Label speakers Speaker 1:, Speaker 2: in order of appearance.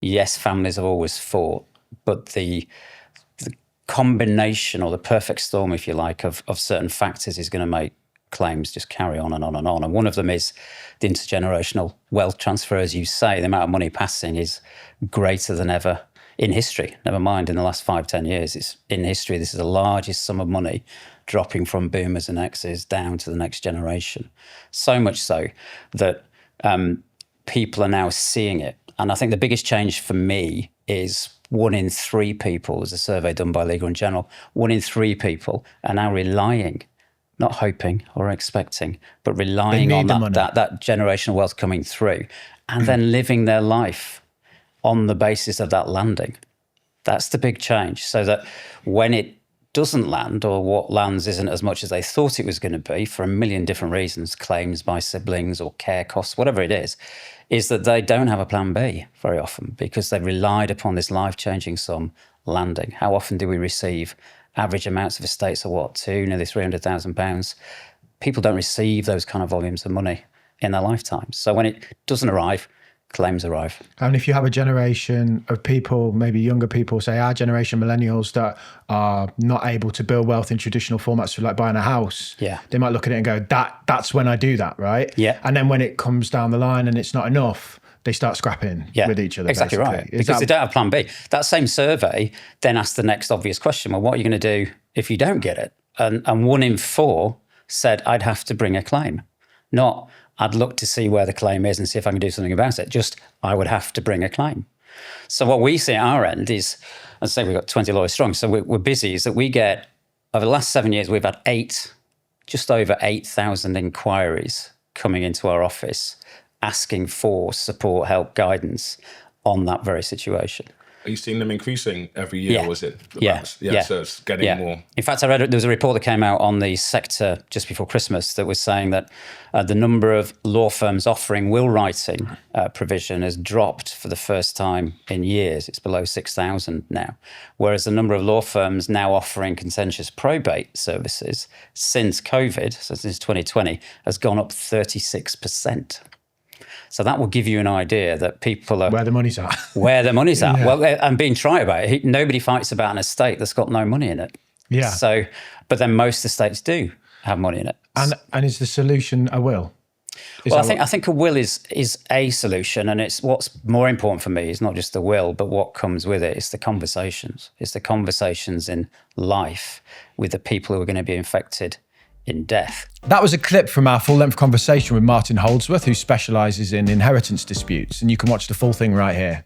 Speaker 1: yes, families have always fought, but the combination, or the perfect storm, if you like, of certain factors is going to make claims just carry on and on and on. And one of them is the intergenerational wealth transfer. As you say, the amount of money passing is greater than ever in history. Never mind in the last 5-10 years. It's in history. This is the largest sum of money dropping from boomers and X's down to the next generation. So much so that people are now seeing it. And I think the biggest change for me is 1 in 3 people, there's a survey done by Legal & General, 1 in 3 people are now relying, not hoping or expecting, but relying on that generational wealth coming through, and then living their life on the basis of that landing. That's the big change. So that when it doesn't land, or what lands isn't as much as they thought it was going to be for a million different reasons, claims by siblings or care costs, whatever it is that they don't have a plan B very often, because they've relied upon this life-changing sum landing. How often do we receive average amounts of estates of what, nearly £300,000? People don't receive those kind of volumes of money in their lifetime. So when it doesn't arrive, claims arrive.
Speaker 2: And if you have a generation of people, maybe younger people, say our generation, millennials, that are not able to build wealth in traditional formats, like buying a house, they might look at it and go, that's when I do that, right?
Speaker 1: Yeah.
Speaker 2: And then when it comes down the line and it's not enough, they start scrapping with each other.
Speaker 1: Exactly
Speaker 2: basically.
Speaker 1: right. Because they don't have plan B. That same survey then asked the next obvious question, well, what are you going to do if you don't get it? And 1 in 4 said, I'd have to bring a claim. Not, I'd look to see where the claim is and see if I can do something about it. Just, I would have to bring a claim. So what we see at our end is, as I say, we've got 20 lawyers strong, so we're busy, is that we get, over the last 7 years, we've had just over 8,000 inquiries coming into our office asking for support, help, guidance on that very situation.
Speaker 3: Are you seeing them increasing every year? Or is it?
Speaker 1: Yeah.
Speaker 3: So it's getting more.
Speaker 1: In fact, I read there was a report that came out on the sector just before Christmas that was saying that the number of law firms offering will writing provision has dropped for the first time in years. It's below 6,000 now, whereas the number of law firms now offering contentious probate services since COVID, so since 2020, has gone up 36%. So that will give you an idea that people are...
Speaker 2: Where the money's at.
Speaker 1: Where the money's at. Well, and being trite about it, nobody fights about an estate that's got no money in it.
Speaker 2: Yeah.
Speaker 1: So, but then most estates do have money in it.
Speaker 2: And is the solution a will?
Speaker 1: I think a will is a solution, and it's what's more important for me is not just the will, but what comes with it. It's the conversations. It's the conversations in life with the people who are going to be affected in death.
Speaker 2: That was a clip from our full-length conversation with Martin Holdsworth, who specialises in inheritance disputes, and you can watch the full thing right here.